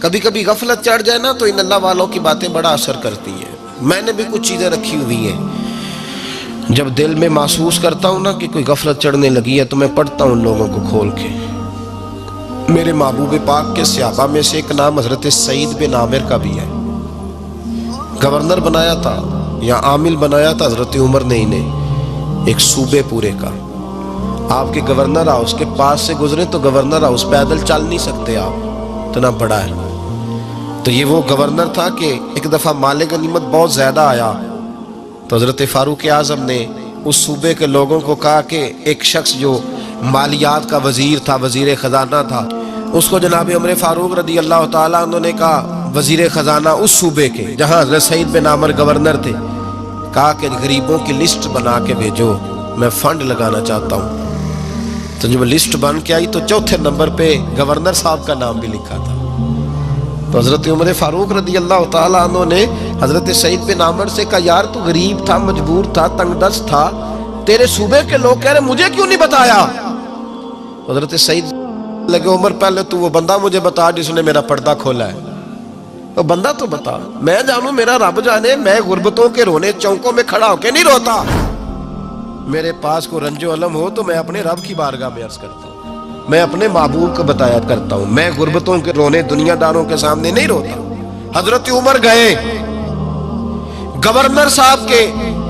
کبھی کبھی غفلت چڑھ جائے نا تو ان اللہ والوں کی باتیں بڑا اثر کرتی ہیں۔ میں نے بھی کچھ چیزیں رکھی ہوئی ہیں، جب دل میں محسوس کرتا ہوں نا کہ کوئی غفلت چڑھنے لگی ہے تو میں پڑھتا ہوں ان لوگوں کو کھول کے۔ میرے محبوب پاک کے صحابہ میں سے ایک نام حضرت سعید بن عامر کا بھی ہے۔ گورنر بنایا تھا یا عامل بنایا تھا حضرت عمر نے انہیں، ایک صوبے پورے کا۔ آپ کے گورنر ہاؤس کے پاس سے گزرے تو گورنر ہاؤس پیدل چل نہیں سکتے آپ، اتنا بڑا ہے۔ تو یہ وہ گورنر تھا کہ ایک دفعہ مال غنیمت بہت زیادہ آیا تو حضرت فاروق اعظم نے اس صوبے کے لوگوں کو کہا کہ ایک شخص جو مالیات کا وزیر تھا، وزیر خزانہ تھا، اس کو جناب عمر فاروق رضی اللہ تعالیٰ عنہ نے کہا، وزیر خزانہ اس صوبے کے جہاں حضرت سعید بن عامر گورنر تھے، کہا کہ غریبوں کی لسٹ بنا کے بھیجو، میں فنڈ لگانا چاہتا ہوں۔ تو جب لسٹ بن کے آئی تو چوتھے نمبر پہ گورنر صاحب کا نام بھی لکھا تھا۔ تو حضرت عمر فاروق رضی اللہ تعالیٰ عنہ نے حضرت سعید بن عامر سے کہا، یار تو غریب تھا، مجبور تھا، تنگ دست تھا، تیرے صوبے کے لوگ کہہ رہے مجھے کیوں نہیں بتایا؟ حضرت سعید لگے، عمر پہلے تو وہ بندہ مجھے بتا جس نے میرا پردہ کھولا ہے، وہ بندہ تو بتا، میں جانوں، میرا رب جانے، میں غربتوں کے رونے چوکوں میں کھڑا ہو کے نہیں روتا۔ میرے پاس کو رنج و علم ہو تو میں اپنے رب کی بارگاہ میں عرض کرتا ہوں، میں اپنے محبوب کو بتایا کرتا ہوں، میں غربتوں کے رونے دنیا داروں کے سامنے نہیں روتا۔ حضرت عمر گئے، گورنر صاحب کے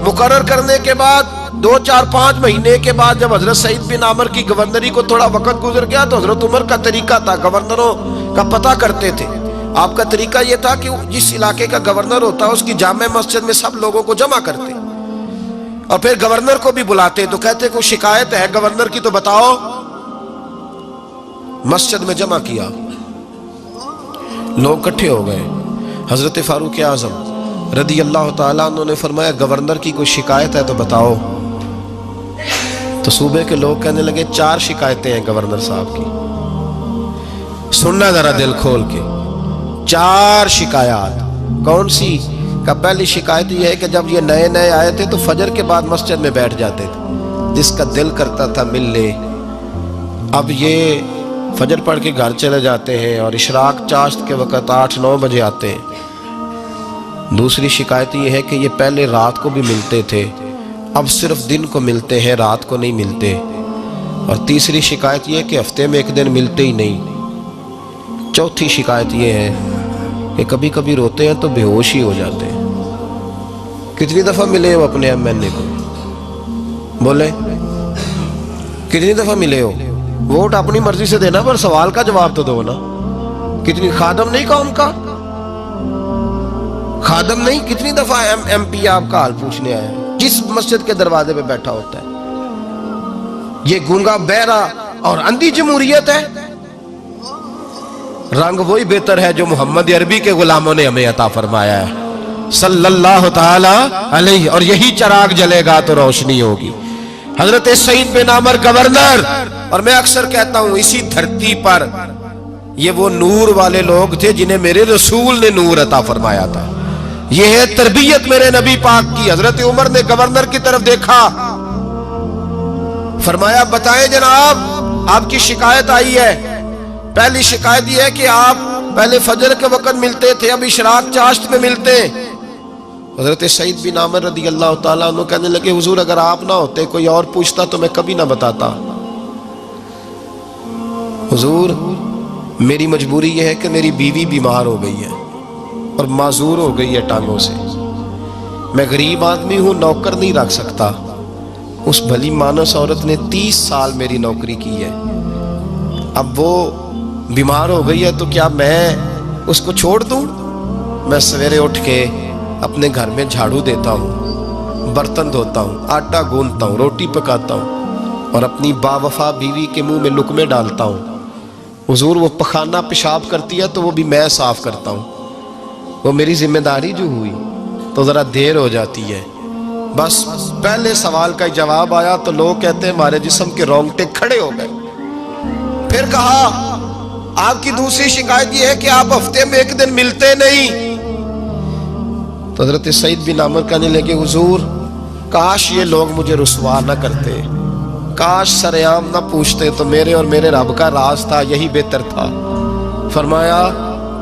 مقرر کرنے کے بعد 2 4 5 مہینے کے بعد جب حضرت سعید بن عامر کی گورنری کو تھوڑا وقت گزر گیا تو حضرت عمر کا طریقہ تھا، گورنروں کا پتہ کرتے تھے۔ آپ کا طریقہ یہ تھا کہ جس علاقے کا گورنر ہوتا اس کی جامع مسجد میں سب لوگوں کو جمع کرتے اور پھر گورنر کو بھی بلاتے، تو کہتے کوئی شکایت ہے گورنر کی تو بتاؤ۔ مسجد میں جمع کیا، لوگ اکٹھے ہو گئے۔ حضرت فاروق اعظم رضی اللہ تعالیٰ عنہ نے فرمایا، گورنر کی کوئی شکایت ہے تو بتاؤ۔ تو صوبے کے لوگ کہنے لگے 4 شکایتیں ہیں گورنر صاحب کی، سننا ذرا دل کھول کے۔ 4 شکایات کون سی؟ کا پہلی شکایت یہ ہے کہ جب یہ نئے نئے آئے تھے تو فجر کے بعد مسجد میں بیٹھ جاتے تھے، جس کا دل کرتا تھا مل لے، اب یہ فجر پڑھ کے گھر چلے جاتے ہیں اور اشراق چاشت کے وقت 8 9 بجے آتے ہیں۔ دوسری شکایت یہ ہے کہ یہ پہلے رات کو بھی ملتے تھے، اب صرف دن کو ملتے ہیں، رات کو نہیں ملتے۔ اور تیسری شکایت یہ ہے کہ ہفتے میں 1 دن ملتے ہی نہیں۔ چوتھی شکایت یہ ہے کہ کبھی کبھی روتے ہیں تو بے ہوش ہی ہو جاتے ہیں۔ کتنی دفعہ ملے ہو اپنے ایم این اے کو؟ بولے کتنی دفعہ ملے ہو؟ ووٹ اپنی مرضی سے دینا پر سوال کا جواب تو دو نا۔ کتنی خادم نہیں قوم کا؟ خادم نہیں، کتنی دفعہ ایم پی آپ کا حال پوچھنے آیا ہے جس مسجد کے دروازے پہ بیٹھا ہوتا ہے؟ یہ گونگا بہرا اور اندھی جمہوریت ہے؟ رنگ وہی بہتر ہے جو محمد عربی کے غلاموں نے ہمیں عطا فرمایا ہے صلی اللہ تعالی علیہ، اور یہی چراغ جلے گا تو روشنی ہوگی۔ حضرت سعید بن عامر گورنر، اور میں اکثر کہتا ہوں اسی دھرتی پر یہ وہ نور والے لوگ تھے جنہیں میرے رسول نے نور عطا فرمایا تھا۔ یہ ہے تربیت میرے نبی پاک کی۔ حضرت عمر نے گورنر کی طرف دیکھا، فرمایا بتائیں جناب آپ کی شکایت آئی ہے۔ پہلی شکایت یہ ہے کہ آپ پہلے فجر کے وقت ملتے تھے، اب اشراق چاشت میں ملتے۔ حضرت سعید بن عامر رضی اللہ تعالیٰ عنہ کہنے لگے، حضور اگر آپ نہ ہوتے کوئی اور پوچھتا تو میں کبھی نہ بتاتا۔ حضور میری مجبوری یہ ہے کہ میری بیوی بیمار ہو گئی ہے اور معذور ہو گئی ہے ٹانگوں سے، میں غریب آدمی ہوں، نوکر نہیں رکھ سکتا۔ اس بھلی مانس عورت نے 30 سال میری نوکری کی ہے، اب وہ بیمار ہو گئی ہے تو کیا میں اس کو چھوڑ دوں؟ میں سویرے اٹھ کے اپنے گھر میں جھاڑو دیتا ہوں، برتن دھوتا ہوں، آٹا گوندتا ہوں، روٹی پکاتا ہوں اور اپنی با وفا بیوی کے منہ میں لقمے ڈالتا ہوں۔ حضور وہ پخانہ پیشاب کرتی ہے تو وہ بھی میں صاف کرتا ہوں، وہ میری ذمہ داری جو ہوئی تو ذرا دیر ہو جاتی ہے۔ بس پہلے سوال کا جواب آیا تو لوگ کہتے ہیں ہمارے جسم کے رونگٹے کھڑے ہو گئے۔ پھر کہا آپ کی دوسری شکایت یہ ہے کہ آپ ہفتے میں 1 دن ملتے نہیں۔ تو حضرت سعید بن عامر کہنے لگے، حضور کاش یہ لوگ مجھے رسوا نہ کرتے، کاش سرعام نہ پوچھتے، تو میرے اور میرے رب کا راز تھا، یہی بہتر تھا۔ فرمایا